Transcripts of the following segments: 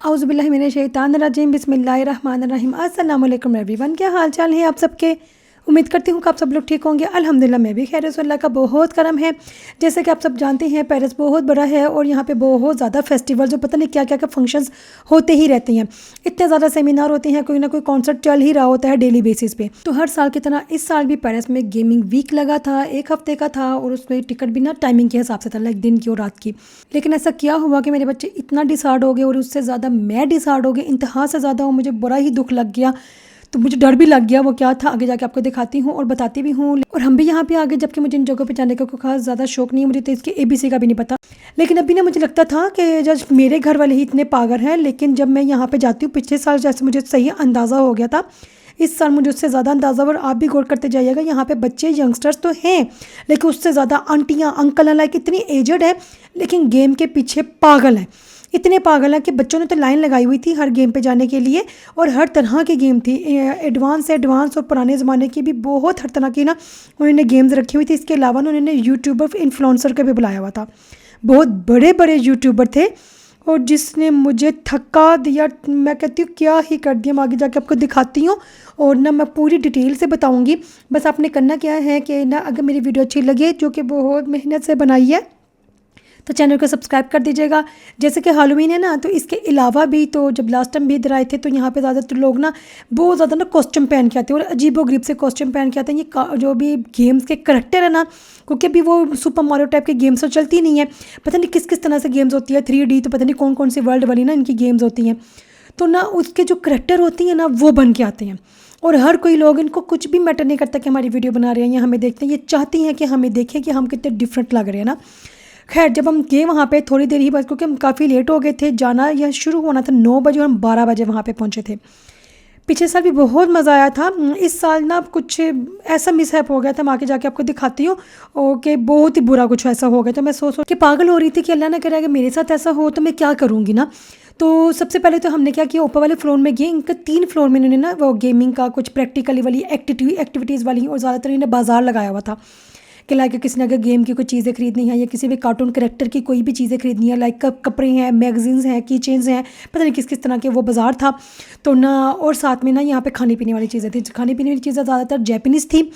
औज़ुबिल्लाहिमिनश्शैतानिर्रजीम बिस्मिल्लाहिर्रहमानिर्रहीम। अस्सलाम वालेकुम एवरीवन, क्या हाल चाल है आप सबके। उम्मीद करती हूँ कि आप सब लोग ठीक होंगे। अल्हम्दुलिल्लाह मैं भी खैर अल्लाह का बहुत करम है। जैसे कि आप सब जानते हैं पेरिस बहुत बड़ा है और यहाँ पे बहुत ज़्यादा फेस्टिवल जो पता नहीं क्या क्या क्या फंक्शंस होते ही रहते हैं। इतने ज़्यादा सेमिनार होते हैं, कोई ना कोई कॉन्सर्ट चल ही रहा होता है डेली बेसिस पे। तो हर साल की तरह इस साल भी पेरिस में गेमिंग वीक लगा था, 1 हफ्ते का था और उसमें टिकट भी ना टाइमिंग के हिसाब से था, लाइक दिन की और रात की। लेकिन ऐसा क्या हुआ कि मेरे बच्चे इतना डिसार्ड हो गए और उससे ज़्यादा मैं डिसार्ड हो गई, इंतहा से ज़्यादा, और मुझे बड़ा ही दुख लग गया। तो मुझे डर भी लग गया वो क्या था, आगे जाके आपको दिखाती हूँ और बताती भी हूँ। और हम भी यहाँ पे आ गए, जबकि मुझे इन जगहों पे जाने का कोई खास ज़्यादा शौक नहीं है, मुझे तो इसके ABC का भी नहीं पता। लेकिन अभी ना मुझे लगता था कि जब मेरे घर वाले ही इतने पागल हैं, लेकिन जब मैं यहाँ पे जाती हूँ पिछले साल जैसे मुझे सही अंदाज़ा हो गया था, इस साल मुझे उससे ज़्यादा अंदाज़ा। और आप भी गौर करते जाइएगा, यहाँ पे बच्चे यंगस्टर्स तो हैं लेकिन उससे ज़्यादा आंटियाँ अंकल लाइक इतनी एजड है लेकिन गेम के पीछे पागल हैं। इतने पागल हैं कि बच्चों ने तो लाइन लगाई हुई थी हर गेम पे जाने के लिए, और हर तरह की गेम थी, एडवांस से एडवांस और पुराने ज़माने की भी बहुत हर तरह की ना उन्होंने गेम्स रखी हुई थी। इसके अलावा उन्होंने यूट्यूबर इन्फ्लुएंसर को भी बुलाया हुआ था, बहुत बड़े बड़े यूट्यूबर थे, और जिसने मुझे थका दिया। मैं कहती हूँ क्या ही कर दिया, मैं आगे जाके आपको दिखाती हूँ और ना मैं पूरी डिटेल से बताऊँगी। बस आपने करना क्या है कि ना, अगर मेरी वीडियो अच्छी लगे जो कि बहुत मेहनत से बनाई है, तो चैनल को सब्सक्राइब कर दीजिएगा। जैसे कि हैलोवीन है ना, तो इसके अलावा भी तो जब लास्ट टाइम भी इधर आए थे तो यहाँ पे ज़्यादातर लोग ना बहुत ज़्यादा ना कॉस्ट्यूम पहन के आते हैं और अजीबोगरीब से कॉस्ट्यूम पहन के आते हैं। ये जो भी गेम्स के करैक्टर है ना, क्योंकि अभी वो सुपर मारियो टाइप के गेम्स तो चलती नहीं है, पता नहीं किस किस तरह से गेम्स होती है, 3D तो पता नहीं कौन कौन सी वर्ल्ड वाली ना इनकी गेम्स होती हैं। तो ना उसके जो करैक्टर होती हैं ना वो बन के आते हैं, और हर कोई लोग, इनको कुछ भी मैटर नहीं करता कि हमारी वीडियो बना रहे हैं या हमें देखते हैं, ये चाहती हैं कि हमें देखें कि हम कितने डिफरेंट लग रहे हैं ना। खैर जब हम गए वहाँ पे थोड़ी देर ही बस, क्योंकि हम काफ़ी लेट हो गए थे, जाना यह शुरू होना था 9 बजे और हम 12 बजे वहाँ पे पहुँचे थे। पिछले साल भी बहुत मज़ा आया था, इस साल ना कुछ ऐसा मिसहैप हो गया था, मैं आगे जाके आपको दिखाती हूँ। ओके, बहुत ही बुरा कुछ ऐसा हो गया, तो मैं सोच के पागल हो रही थी कि अल्लाह ना करे अगर मेरे साथ ऐसा हो तो मैं क्या करूँगी ना। तो सबसे पहले तो हमने क्या किया, ऊपर वाले फ्लोर में गए, इनका 3 फ्लोर में इन्होंने ना वो गेमिंग का कुछ प्रैक्टिकली वाली एक्टिविटीज़ वाली, और ज़्यादातर इन्हें बाजार लगाया हुआ था कि लाइक किसी ने अगर गेम की कोई चीज़ें खरीदनी है या किसी भी कार्टून करेक्टर की कोई भी चीज़ें खरीदनी है, लाइक कपड़े हैं, मैगजीन्स हैं, की चेन्स हैं, पता नहीं किस किस तरह के वो बाज़ार था। तो ना, और साथ में ना यहाँ पे खाने पीने वाली चीज़ें थी, खाने पीने वाली चीज़ें ज़्यादातर जैपनीज़ थी,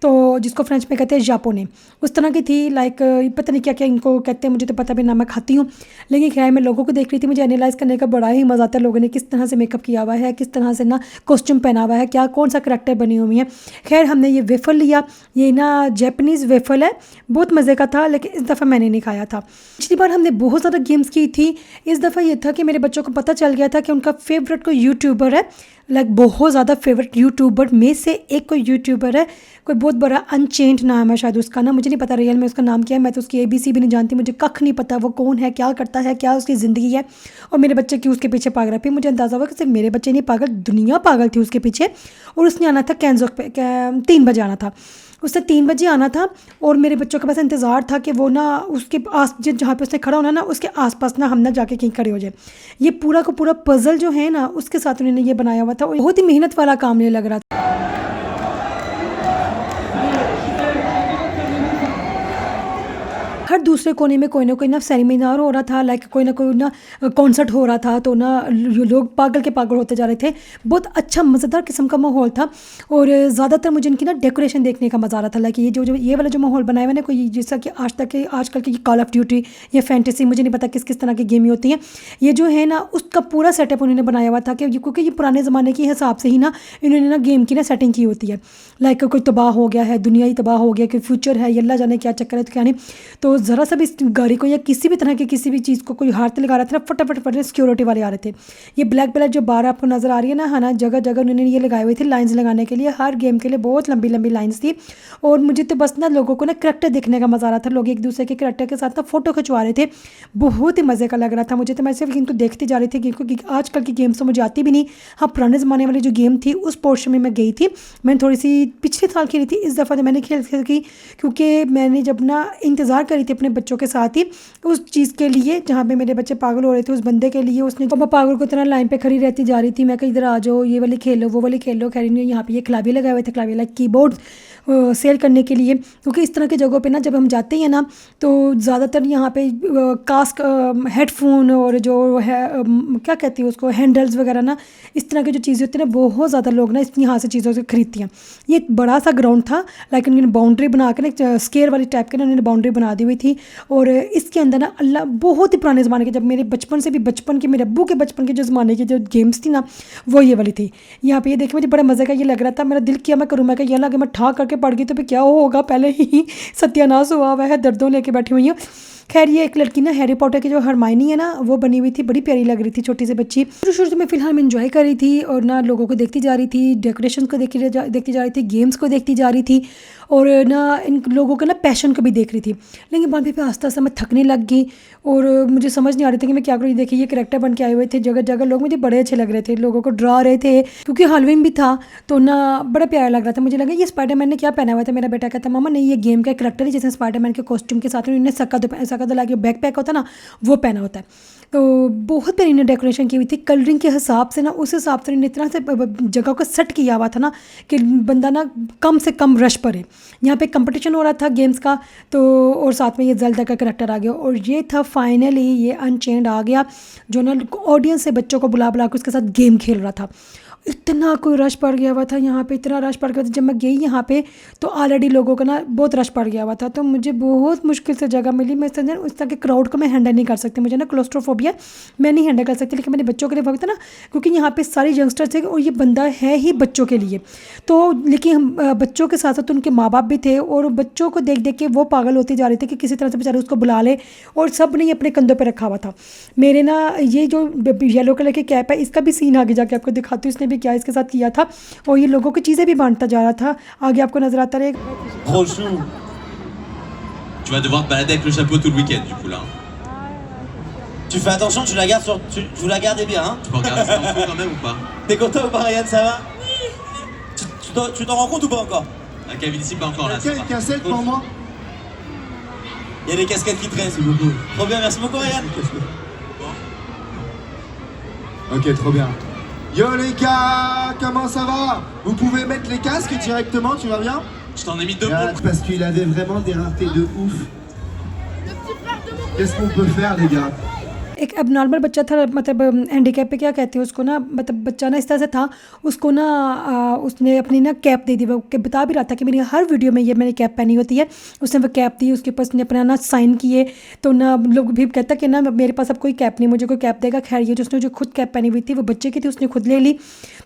तो जिसको फ्रेंच में कहते हैं जापोने, उस तरह की थी। लाइक पता नहीं क्या क्या इनको कहते हैं, मुझे तो पता भी ना, मैं खाती हूँ। लेकिन खैर मैं लोगों को देख रही थी, मुझे एनालाइज़ करने का बड़ा ही मज़ा आता है, लोगों ने किस तरह से मेकअप किया हुआ है, किस तरह से ना कॉस्ट्यूम पहना हुआ है, क्या कौन सा करैक्टर बनी हुई है। खैर हमने ये वेफल लिया, ये ना जैपनीज़ वेफल है, बहुत मज़े का था, लेकिन इस दफ़ा मैंने नहीं खाया था। पिछली बार हमने बहुत ज़्यादा गेम्स की थी, इस दफ़ा ये था कि मेरे बच्चों को पता चल गया था कि उनका फेवरेट कोई यूट्यूबर है, लाइक बहुत ज़्यादा फेवरेट यूट्यूबर में से एक कोई यूट्यूबर है, कोई बहुत बड़ा अनचेंज नाम है शायद उसका ना, मुझे नहीं पता रियल में उसका नाम क्या है, मैं तो उसकी ABC भी नहीं जानती, मुझे कख नहीं पता वो कौन है, क्या करता है, क्या उसकी ज़िंदगी है, और मेरे बच्चे क्यों उसके पीछे पागल है। फिर मुझे अंदाज़ा हुआ कि सिर्फ मेरे बच्चे नहीं पागल, दुनिया पागल थी उसके पीछे। और उसने आना था कैंजोक पे, 3 बजे आना था, उससे 3 बजे आना था, और मेरे बच्चों का बस इंतज़ार था कि वो ना उसके आस जहाँ पे उसने खड़ा होना ना उसके आसपास ना हम ना जाके कहीं खड़े हो जाए। ये पूरा का पूरा पज़ल जो है ना उसके साथ उन्होंने ये बनाया हुआ था, और बहुत ही मेहनत वाला काम नहीं लग रहा था। हर दूसरे कोने में कोई ना सेमिनार हो रहा था, लाइक कोई ना कॉन्सर्ट हो रहा था, तो ना लोग पागल के पागल होते जा रहे थे। बहुत अच्छा मज़ेदार किस्म का माहौल था, और ज़्यादातर मुझे इनकी ना डेकोरेशन देखने का मज़ा आ रहा था। लाइक ये जो ये वाला जो माहौल बनाया हुआ है ना, कोई जैसा कि आजकल की कॉल ऑफ ड्यूटी या फैंटेसी, मुझे नहीं पता किस किस तरह की गेम होती हैं, ये जो है ना उसका पूरा सेटअप उन्होंने बनाया हुआ था, कि क्योंकि ये पुराने ज़माने के हिसाब से ही ना इन्होंने ना गेम की ना सेटिंग की होती है। लाइक कोई तबाह हो गया है, दुनिया ही तबाह हो गया, कोई फ्यूचर है, अल्लाह जाने क्या चक्कर है, तो क्या नहीं। तो ज़रा सा भी इस गाड़ी को या किसी भी तरह की किसी भी चीज़ को कोई हाथ लगा रहा था ना, फटाफट सिक्योरिटी वाले आ रहे थे। ये ब्लैक जो बार आपको नज़र आ रही है ना, है ना, जगह जगह उन्होंने ये लगाए हुए थे लाइन्स लगाने के लिए, हर गेम के लिए बहुत लंबी लंबी लाइन्स थी। और मुझे तो बस ना लोगों को ना करैक्टर देखने का मज़ा आ रहा था, लोग एक दूसरे के करैक्टर के साथ ना फ़ोटो खिंचवा रहे थे, बहुत ही मज़े का लग रहा था मुझे। तो मैं सिर्फ इनको देखती जा रही थी, क्योंकि आजकल की गेम्स तो मुझे आती भी नहीं। हाँ, पुराने ज़माने वाली जो गेम थी उस पोर्शन में मैं गई थी, मैंने थोड़ी सी पिछले साल खेली थी, इस दफ़ा जो मैंने खेल की, क्योंकि मैंने जब ना इंतज़ार करी थी अपने बच्चों के साथ ही उस चीज़ के लिए जहाँ पे मेरे बच्चे पागल हो रहे थे, उस बंदे के लिए, उसने तो मैं पागल को इतना लाइन पे खड़ी रहती जा रही थी, मैं कहीं इधर आ जाओ, ये वाली खेल लो, वो वाली खेल लो। खैर नहीं, यहाँ पे ये खिलाड़ी लगाए हुए थे, खिलाड़ी लाइक कीबोर्ड, सेल करने के लिए, क्योंकि इस तरह की जगहों पे ना जब हम जाते हैं ना तो ज़्यादातर यहाँ पे कास्क हेडफोन और जो है क्या कहती है उसको हैंडल्स वगैरह ना, इस तरह की जो चीज़ें होती हैं ना बहुत ज़्यादा लोग ना यहाँ से चीज़ों से खरीदती हैं। ये एक बड़ा सा ग्राउंड था, लेकिन उन्होंने बाउंड्री बना के ना स्केयर वाली टाइप के ना उन्होंने बाउंड्री बना दी हुई थी। और इसके अंदर ना अल्लाह बहुत ही पुराने ज़माने के, जब मेरे बचपन से भी बचपन के मेरे अब्बू के बचपन के जो ज़माने की जो गेम्स थी ना वो ये वाली थी। यहाँ पे ये देखिए मुझे बड़ा मज़े का ये लग रहा था, मेरा दिल किया मैं करूँ, मैं क्या लगा मैं ठा करके पड़ गई तो फिर क्या होगा, पहले ही सत्यानाश हुआ हुआ है, दर्दों लेके बैठी हुई हूँ। खैर ये एक लड़की ना हैरी पॉटर की जो हरमाइनी है ना वो बनी हुई थी, बड़ी प्यारी लग रही थी, छोटी सी बच्ची। शुरू शुरू में फिलहाल मैं इन्जॉय कर रही थी और ना लोगों को देखती जा रही थी, डेकोरेशन को देखती जा रही थी, गेम्स को देखती जा रही थी और ना इन लोगों का ना पैशन को भी देख रही थी। लेकिन बाद में आस्ता आस्ता मैं थकने लग गई और मुझे समझ नहीं आ रही थी कि मैं क्या करूँ। देखिए ये कैरेक्टर बन के आए हुए थे, जगह जगह लोग मुझे बड़े अच्छे लग रहे थे, लोगों को डरा रहे थे क्योंकि हैलोवीन भी था तो ना बड़ा प्यारा लग रहा था। मुझे लगा ये स्पाइडरमैन ने क्या पहना हुआ था, मेरा बेटा कहता मामा नहीं ये गेम का कैरेक्टर है, जैसे स्पाइडरमैन के कॉस्ट्यूम के साथ उन्होंने सक्का दो लाके बैक पैक होता ना वो पहना होता है। तो बहुत प्यारी ने डेकोरेशन की हुई थी, कलरिंग के हिसाब से ना उस हिसाब से इतना से जगह को सेट किया हुआ था ना कि बंदा ना कम से कम रश पड़े। यहाँ पे कंपटीशन हो रहा था गेम्स का तो, और साथ में ये ज़ेल्डा का करैक्टर आ गया और ये था फाइनली ये अनचेंड आ गया जो ना ऑडियंस से बच्चों को बुला बुला के उसके साथ गेम खेल रहा था। इतना कोई रश पड़ गया हुआ था यहाँ पे, इतना रश पड़ गया था। जब मैं गई यहाँ पे तो ऑलरेडी लोगों का ना बहुत रश पड़ गया हुआ था, तो मुझे बहुत मुश्किल से जगह मिली। मैं उस तरह के क्राउड को मैं हैंडल नहीं कर सकती, मुझे ना क्लोस्ट्रोफोबिया, मैं नहीं हैंडल कर सकती। लेकिन मैंने बच्चों के लिए वक्त ना, क्योंकि यहाँ पे सारे यंगस्टर्स थे और ये बंदा है ही बच्चों के लिए, तो लेकिन बच्चों के साथ साथ उनके माँ बाप भी थे और बच्चों को देख देख के वो पागल होते जा रहे थे कि किसी तरह से बेचारे उसको बुला ले, और सब ने अपने कंधों पर रखा हुआ था। मेरे ना ये जो येलो कलर की कैप है इसका भी सीन आगे जाके आपको दिखाती हूँ, इसने भी क्या इसके साथ किया था और ये लोगों की चीज़ें भी बांटता जा रहा था। आगे आपको नजर आता रहेगा। Tu vas devoir te balader avec le chapeau tout le week-end du coup là. Tu fais attention, tu la gardes sur, vous la gardez bien, hein. Tu peux regarder cette info quand même ou pas? T'es content ou pas, Ryan, ça va? Tu t'en rends compte ou pas encore? La cabine ici pas encore là. Quelle cassette pour moi? Il y a des casquettes qui traînent. Trop bien, merci beaucoup, Ryan. Ok, trop bien. Yo les gars, comment ça va? Vous pouvez mettre les casques directement, tu vas bien? Je t'en ai mis deux Ah, pour. parce qu'il avait vraiment des raretés de ouf. Qu'est-ce qu'on peut faire les gars? एक abnormal बच्चा था, मतलब handicap पे क्या कहते हैं उसको ना, मतलब बच्चा ना इस तरह से था, उसको ना उसने अपनी ना कैप दे दी, वो के बता भी रहा था कि मेरी हर वीडियो में ये मैंने कैप पहनी होती है। उसने वो कैप दी, उसके पास उसने अपना ना साइन किए, तो ना लोग भी कहता कि ना मेरे पास अब कोई कैप नहीं, मुझे कोई कैप देगा। खैर ये जो उसने जो खुद कैप पहनी हुई थी वो बच्चे की थी, उसने खुद ले ली,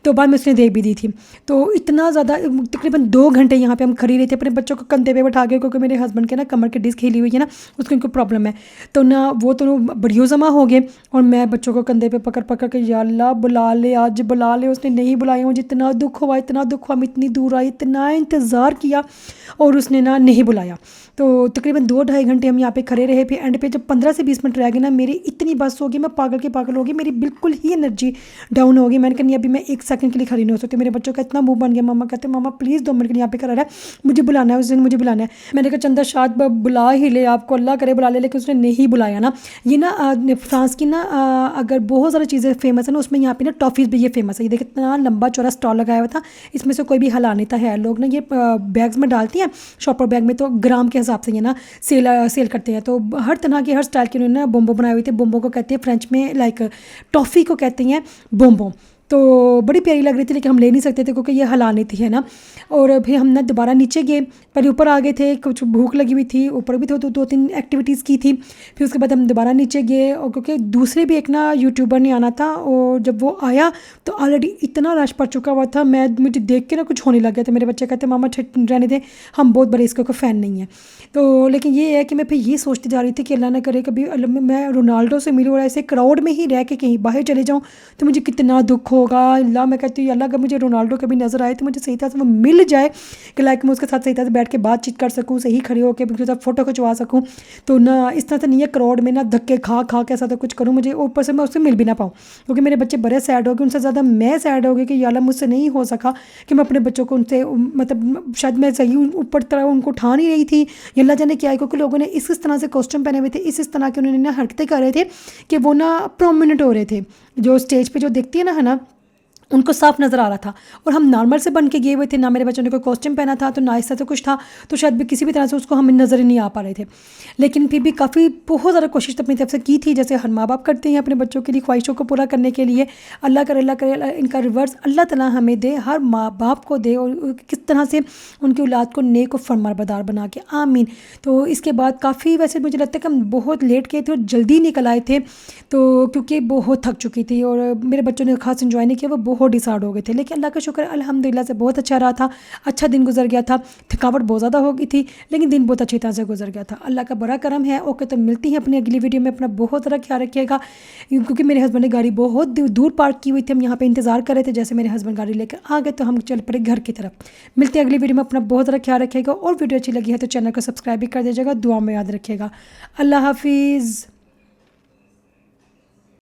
तो बाद में उसने दे भी दी थी। तो इतना ज़्यादा तकरीबन 2 घंटे यहाँ पर हम खड़ी रही थी अपने बच्चों को कंधे पे बैठा के, क्योंकि मेरे हस्बैंड के ना कमर की डिस्क हिली हुई है ना, उसको इनको प्रॉब्लम है। तो ना वो तो बढ़िया जमा हो गए और मैं बच्चों को कंधे पे पकड़ पकड़ के या अल्लाह बुला ले, आज बुला ले। उसने नहीं बुलाया, मुझे इतना दुख हुआ, इतना दुख हुआ। मैं इतनी दूर आई, इतना इंतज़ार किया और उसने ना नहीं बुलाया। तो तकरीबन 2-2.5 घंटे हम यहाँ पे खड़े रहे। फिर एंड पे जब 15 से 20 मिनट रह गए ना, मेरी इतनी बस हो गई, मैं पागल की पागल हो गई, मेरी बिल्कुल ही एनर्जी डाउन हो गई। मैंने कहा नहीं अभी मैं 1 सेकंड के लिए खड़ी नहीं हो सकती। मेरे बच्चों का इतना मुँह बन गया, मामा कहते मामा प्लीज़ 2 मिनट के लिए यहाँ पे खड़ा रहा है, मुझे बुलाना है, उस दिन मुझे बुलाना है। मैंने कहा चंदा शाद बुला ही ले, आपको अल्लाह करे बुला ले, लेकिन उसने नहीं बुलाया ना। ये ना फ्रांस की ना अगर बहुत सारी चीज़ें फेमस है ना, उसमें यहाँ पे ना टॉफ़ीज़ भी ये फेमस है। ये देखिए इतना लंबा चौड़ा स्टॉल लगाया हुआ था, इसमें से कोई भी हला नहीं था। है लोग ना ये बैग्स में डालती हैं, शॉपर बैग में, तो ग्राम के हिसाब से ये ना सेल करते हैं। तो हर तरह के हर स्टाइल के उन्होंने बोम्बो बनाए हुए थे। बोम्बो को कहते हैं फ्रेंच में, लाइक टॉफ़ी को कहते हैं बोम्बो। तो बड़ी प्यारी लग रही थी, लेकिन हम ले नहीं सकते थे क्योंकि ये हलानी थी, है ना। और फिर हम ना दोबारा नीचे गए, पहले ऊपर आ गए थे, कुछ भूख लगी हुई थी, ऊपर भी तो 2-3 एक्टिविटीज़ की थी। फिर उसके बाद हम दोबारा नीचे गए, और क्योंकि दूसरे भी एक ना यूट्यूबर ने आना था, और जब वो आया तो ऑलरेडी इतना रश पड़ चुका हुआ था, मुझे देख के ना कुछ होने लग गया था। मेरे बच्चे कहते मामा रहने दे, हम बहुत बड़े इसके फ़ैन नहीं हैं। तो लेकिन ये है कि मैं फिर ये सोचती जा रही थी कि अल्लाह ना करे कभी मैं रोनाल्डो से मिलूँ और ऐसे क्राउड में ही रह के कहीं बाहर चले जाऊँ तो मुझे कितना दुख होगा। अल्लाह मैं कहती हूँ अल्लाह अगर मुझे रोनाल्डो कभी नज़र आए तो मुझे सही तरह से वो मिल जाए कि लाइक मैं उसके साथ सही तरह से बैठ के बातचीत कर सकूँ, सही खड़ी होकर उसके साथ फ़ोटो खिंचवा सकूँ। तो ना इस तरह से नहीं है क्राउड में ना धक्के खा के ऐसा तो कुछ करूँ, मुझे ऊपर से मैं उससे मिल भी ना पाऊँ, क्योंकि मेरे बच्चे बड़े सैड हो गए। उनसे ज़्यादा मैं सैड हो गई कि अल्लाह मुझसे नहीं हो सका कि मैं अपने बच्चों को उनसे, मतलब शायद मैं सही ऊपर तरह उनको उठा नहीं रही थी, अल्लाह जाने क्या है, क्योंकि लोगों ने इस तरह से कॉस्ट्यूम पहने हुए थे, इस तरह के उन्होंने ना हरकतें कर रहे थे कि वो ना प्रोमिनेंट हो रहे थे। जो स्टेज पे जो दिखती है ना, है ना, उनको साफ नज़र आ रहा था। और हम नॉर्मल से बन के गए हुए थे, ना मेरे बच्चों ने कोई कॉस्ट्यूम पहना था, तो ना ऐसा तो कुछ था, तो शायद भी किसी भी तरह से उसको हमें नज़र ही नहीं आ पा रहे थे। लेकिन फिर भी काफ़ी बहुत ज़्यादा कोशिश अपनी तरफ से की थी, जैसे हर माँ बाप करते हैं अपने बच्चों के लिए ख्वाहिशों को पूरा करने के लिए। अल्लाह करे इनका रिवर्स अल्लाह ताला हमें दे, हर माँ बाप को दे, और किस तरह से उनकी औलाद को नेक और फरमाबरदार बना के, आमीन। तो इसके बाद काफ़ी, वैसे मुझे लगता है कि हम बहुत लेट गए थे और जल्दी निकल आए थे, तो क्योंकि बहुत थक चुकी थी और मेरे बच्चों ने खास इन्जॉय नहीं किया, वो बहुत डिसार्ड हो गए थे। लेकिन अल्लाह का शुक्र अल्हम्दुलिल्लाह से बहुत अच्छा रहा था, अच्छा दिन गुजर गया था। थकावट बहुत ज़्यादा हो गई थी, लेकिन दिन बहुत अच्छी तरह से गुजर गया था। अल्लाह का बड़ा करम है। ओके, तो मिलती हैं अपनी अगली वीडियो में। अपना बहुत ज़्यादा ख्याल रखिएगा, क्योंकि मेरे हस्बैंड ने गाड़ी बहुत दूर पार्क की हुई थी, हम यहाँ पे इंतज़ार कर रहे थे। जैसे मेरे हस्बैंड गाड़ी लेकर आ गए तो हम चल पड़े घर की तरफ। मिलते हैं अगली वीडियो में। अपना बहुत ज़्यादा ख्याल रखिएगा, और वीडियो अच्छी लगी है तो चैनल को सब्सक्राइब भी कर दीजिएगा, दुआ में याद रखिएगा। अल्लाह हाफिज़।